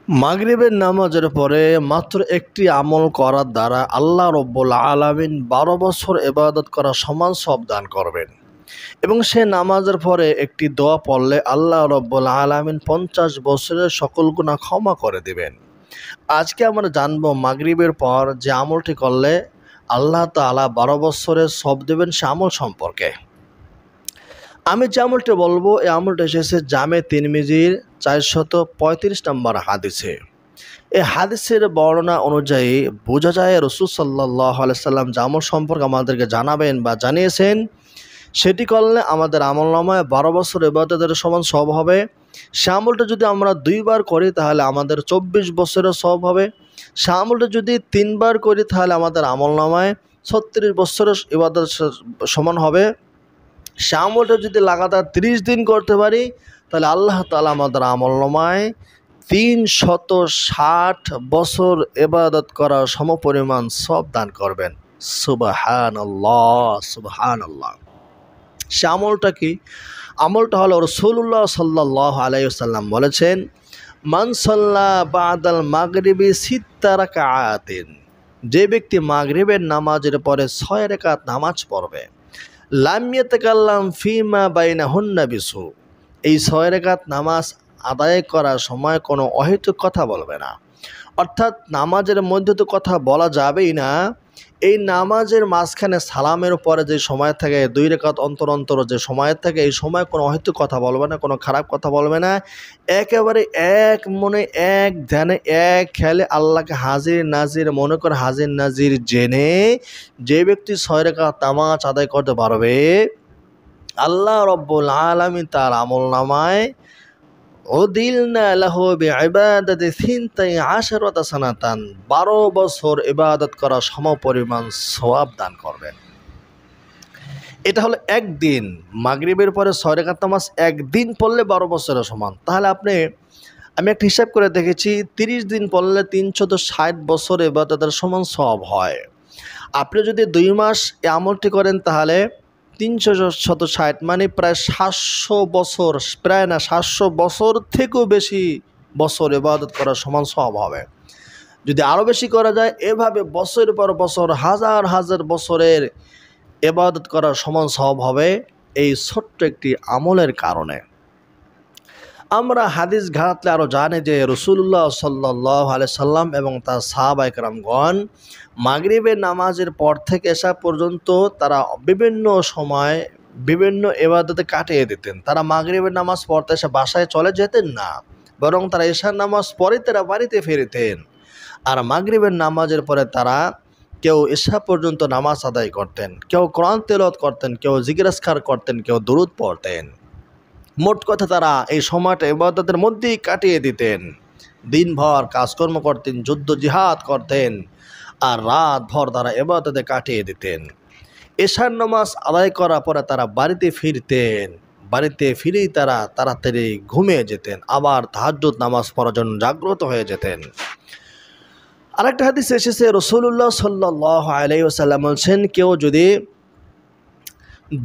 মাগরিবের নামাজের পরে মাত্র একটি আমল করার দ্বারা আল্লাহ রব্বুল আলামিন ১২ বছর ইবাদত করা সমান সওয়াব দান করবেন এবং সে নামাজের পরে একটি দোয়া পড়লে আল্লাহ রব্বুল আলামিন ৫০ বছরের সকল গুনাহ ক্ষমা করে দিবেন। আজকে আমরা জানবো মাগরিবের পর যে আমলটি করলে আল্লাহ তাআলা ১২ বছরের সওয়াব দেবেন সে আমল সম্পর্কে। আমি যে আমলটি বলবো এই আমলটা এসেছে জামে তিরমিজির ৪৩৫ নম্বর হাদিসে। এই হাদিসের বর্ণনা অনুযায়ী বোঝা যায় রাসূল সাল্লাল্লাহু আলাইহি সাল্লাম যে আমল সম্পর্কে আমাদেরকে জানাবেন বা জানিয়েছেন সেটি করলে আমাদের আমলনামায় ১২ বছর ইবাদতের সমান সওয়াব হবে। সে আমলটা যদি আমরা ২ বার করি তাহলে আমাদের ২৪ বছরের সওয়াব হবে। সে আমলটা যদি ৩ বার করি তাহলে আমাদের আমলনামায় ৩৬ বছরের ইবাদত সমান হবে। সে আমলটা যদি লাগাতার ৩০ দিন করতে পারি তাহলে আল্লাহ তাআলা আমাদের আমলনামায় ৩৬০ বছর ইবাদত করার সমপরিমাণ সওয়াব দান করবেন। সুবহানাল্লাহ সুবহানাল্লাহ। সে আমলটা কি? আমলটা হলো রাসূলুল্লাহ সাল্লাল্লাহু আলাইহি ওয়াসাল্লাম বলেছেন, মান সাল্লা বাদাল মাগরিবি সিত্তা রাকাআতিন, যে ব্যক্তি মাগরিবের নামাজের পরে ৬ রাকাত নামাজ পড়বে, লাম ইয়াতাকাল্লাম ফিমা বাইনাহুন্না বিসু, এই ৬ রাকাত নামাজ আদায় করার সময় কোনো অহেতুক কথা বলবে না। অর্থাৎ নামাজের মধ্যে তো কথা বলা যাবেই না। এই নামাজের মাঝখানে সালামের পরে যে সময় থাকে ২ রাকাত অন্তর অন্তর যে সময় থাকে এই সময় কোনো অহেতুক কথা বলবে না, কোনো খারাপ কথা বলবে না। একেবারে এক মনে এক ধ্যানে এক খেয়ালে আল্লাহকে হাজির নাজির মনে করে হাজির নাজির জেনে যে ব্যক্তি ৬ রাকাত নামাজ আদায় করতে পারবে আল্লাহ রব্বুল আলামিন তার আমলনামায় উদিলনা লাহু বিইবাদাতি সিনতাই আশারাতা সানাতান, ১২ বছর ইবাদত করা সমপরিমাণ সওয়াব দান করবেন। এটা হলো একদিন মাগরিবের পরে ৬ রাকাত নামাজ একদিন পড়লে ১২ বছরের সমান। তাহলে আমি একটা হিসাব করে দেখেছি ৩০ দিন পড়লে ৩৬০ বছর ইবাদতের সমান সওয়াব হয়। আপনি যদি ২ মাস এই আমলটি করেন তাহলে ৩৬০ মানে প্রায় ৭০০ বছর, প্রায় না ৭০০ বছর থেকেও বেশি বছর ইবাদত করার সমান সওয়াব হবে। যদি আরও বেশি করা যায় এভাবে বছরের পর বছর হাজার হাজার বছরের ইবাদত করার সমান সওয়াব হবে এই ছোট্ট একটি আমলের কারণে। আমরা হাদিস ঘাটলে আরও জানি যে রাসূলুল্লাহ সাল্লাল্লাহু আলাইহি সাল্লাম এবং তার সাহাবায়ে কেরামগণ মাগরিবের নামাজের পর থেকে এশা পর্যন্ত তারা বিভিন্ন সময় বিভিন্ন ইবাদতে কাটিয়ে দিতেন। তারা মাগরিবের নামাজ পড়তে এসে বাসায় চলে যেতেন না, বরং তারা এশার নামাজ পড়ে তারা বাড়িতে ফিরতেন। আর মাগরিবের নামাজের পরে তারা কেউ এশা পর্যন্ত নামাজ আদায় করতেন, কেউ কোরআন তেলাওয়াত করতেন, কেউ জিকির আজকার করতেন, কেউ দুরূদ পড়তেন। মোট কথা তারা এই সময়টা ইবাদতের মধ্যেই কাটিয়ে দিতেন। দিনভর কাজকর্ম করতেন, যুদ্ধ জিহাদ করতেন, আর রাতভর তারা ইবাদতে কাটিয়ে দিতেন। এশার নামাজ আদায় করার পরে তারা বাড়িতে ফিরতেন। বাড়িতে ফিরেই তারা তাড়াতাড়ি ঘুমিয়ে যেতেন, আবার তাহাজ্জুদ নামাজ পড়ার জন্য জাগ্রত হয়ে যেতেন। আরেকটা হাদিস এসেছে রাসূলুল্লাহ সাল্লাল্লাহু আলাইহি ওয়াসাল্লাম বলেছেন, কেউ যদি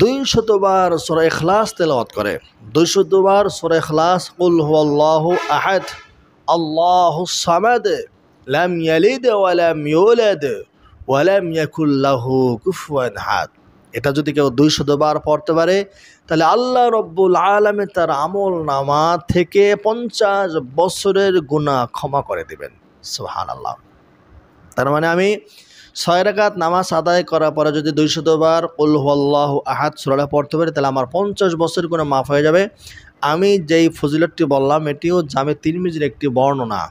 ২০০ বার সূরা ইখলাস তেলাওয়াত করে, ২০০ বার সূরা ইখলাস, কুল হুয়াল্লাহু আহাদ আল্লাহুস সামাদ লাম ইয়ালিদ ওয়া লাম ইউলাদ ওয়া লাম ইয়াকুল লাহু কুফুয়ান আহাদ, এটা যদি কেউ ২০০ বার পড়তে পারে তাহলে আল্লাহ রব্বুল আলামিন তার আমলনামা থেকে ৫০ বছরের গুনাহ ক্ষমা করে দিবেন। সুবহানাল্লাহ। তার মানে আমি ৬ রাকাত নামাজ আদায় করার পরে যদি ২০০ বার কুল হুয়াল্লাহু আহাদ সূরাটা পড়তে পারি তাহলে আমার ৫০ বছরের গুনাহ মাফ হয়ে যাবে। আমি যেই ফজিলতটি বললাম এটিও জামে তিরমিজির একটি বর্ণনা।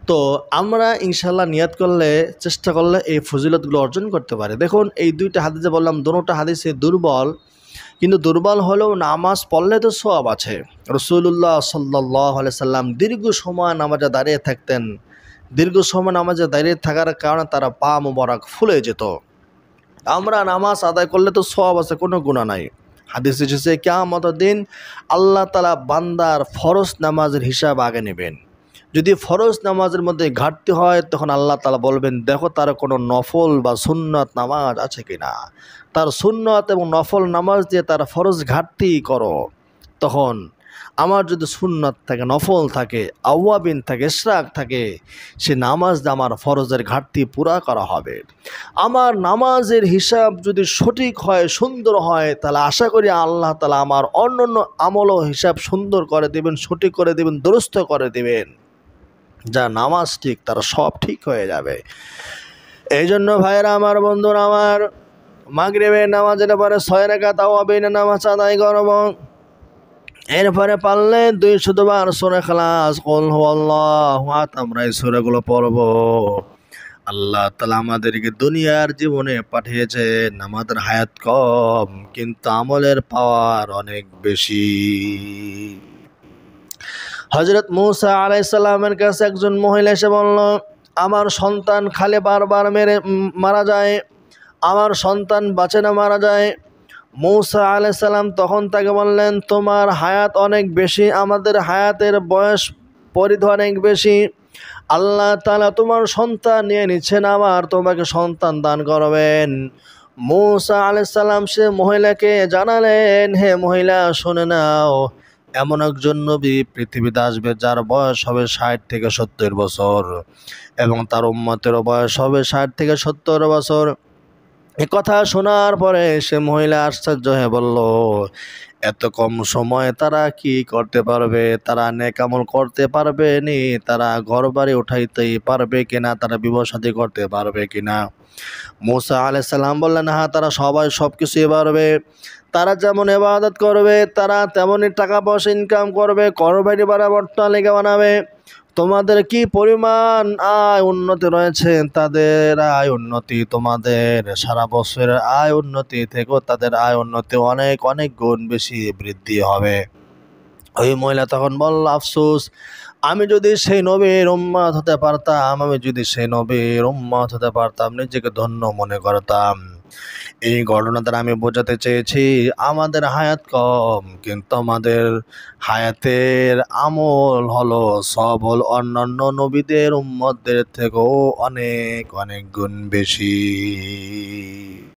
তো আমরা ইনশাআল্লাহ নিয়াত করলে, চেষ্টা করলে এই ফজিলতগুলো অর্জন করতে পারি। দেখুন এই দুইটা হাদিসে বললাম দুটোটা হাদিসে দুর্বল, কিন্তু দুর্বল হলেও নামাজ পড়লে তো সওয়াব আছে। রাসূলুল্লাহ সাল্লাল্লাহু আলাইহি সাল্লাম দীর্ঘ সময় নামাজে দাঁড়িয়ে থাকতেন। দীর্ঘ সময় নামাজে দাঁড়িয়ে থাকার কারণে তারা পা মোবারক ফুলে যেত। আমরা নামাজ আদায় করলে তো সওয়াব আছে, কোনো গুনাহ নাই। হাদিস এসেছে কিয়ামতের দিন আল্লাহ তাআলা বান্দার ফরজ নামাজের হিসাব আগে নেবেন। যদি ফরজ নামাজের মধ্যে ঘাটতি হয় তখন আল্লাহ তাআলা বলবেন দেখো তার কোনো নফল বা সুন্নত নামাজ আছে কিনা, তার সুন্নত এবং নফল নামাজ দিয়ে তার ফরজ ঘাটতি করো। তখন আমার যদি সুন্নাত থাকে, নফল থাকে, আওয়াবিন থাকে, ইশরাক থাকে, সে নামাজ দিয়ে আমার ফরজের ঘাটতি পুরা করা হবে। আমার নামাজের হিসাব যদি সঠিক হয়, সুন্দর হয়, তাহলে আশা করি আল্লাহ তাআলা আমার অন্যান্য আমল ও হিসাব সুন্দর করে দেবেন, সঠিক করে দেবেন, দুরুস্ত করে দেবেন। যা নামাজ ঠিক তার সব ঠিক হয়ে যাবে। এই জন্য ভাইরা আমার, বন্ধুরা আমার, মাগরিবের নামাজের পরে 6 রাকাত আওয়াবিন নামাজ আদায় করব। এরপরে পারলে 200 বার সূরা ইখলাস, কুল হুয়াল্লাহু আহাদ, আমরা এই সূরাগুলো পড়ব। আল্লাহ তাআলা আমাদেরকে দুনিয়ার জীবনে পাঠিয়েছেন, আমাদের হায়াত কম কিন্তু আমলের পাওয়ার অনেক বেশি। হযরত মূসা আলাইহিস সালামের কাছে একজন মহিলা এসে বলল, আমার সন্তান খালে বারবার মারা যায়, আমার সন্তান বাঁচে না, মারা যায়। মূসা আলাইহিস সালাম তখন তাকে বললেন, তোমার হায়াত অনেক বেশি, আমাদের হায়াতের বয়স পরিধি অনেক বেশি। আল্লাহ তাআলা তোমার সন্তান নিয়ে নিচ্ছেন, আবার তোমাকে সন্তান দান করবেন। মূসা আলাইহিস সালাম সে মহিলাকে জানালেন, হে মহিলা, শুনে নাও, এমন একজন নবী পৃথিবীতে আসবে যার বয়স হবে 60 থেকে 70 বছর এবং তার উম্মতেরও বয়স হবে 60 থেকে 70 বছর। এ কথা শোনার পরে সে মহিলা আশ্চর্য হয়ে বলল, এত কম সময়ে তারা কি করতে পারবে? তারা নেক আমল করতে পারবে নি? তারা ঘরবাড়ি উঠাইতেই পারবে কিনা? তারা বিবাহ শাদী করতে পারবে কিনা? মূসা আলাইহিস সালাম বললেন, হ্যাঁ, তারা সবাই সব কিছুই পারবে। তারা যেমন ইবাদত করবে, তারা তেমনই টাকা পয়সা ইনকাম করবে, ঘরবাড়ি বানাবে, অট্টালিকা বানাবে। তোমাদের কি পরিমাণ আয় উন্নতি রয়েছে, তাদের আয় উন্নতি তোমাদের সারা বছরের আয় উন্নতি থেকেও তাদের আয় উন্নতি অনেক অনেক গুণ বেশি বৃদ্ধি হবে। ওই মহিলা তখন বলল, আফসোস, আমি যদি সেই নবীর উম্মত হতে পারতাম, আমি যদি সেই নবীর উম্মত হতে পারতাম, নিজেকে ধন্য মনে করতাম। এই ঘটনা দ্বারা আমি বোঝাতে চেয়েছি, আমাদের হায়াত কম কিন্তু আমাদের হায়াতের আমল হলো সব হল অন্যান্য নবীদের উম্মতদের থেকেও অনেক অনেক গুণ বেশি।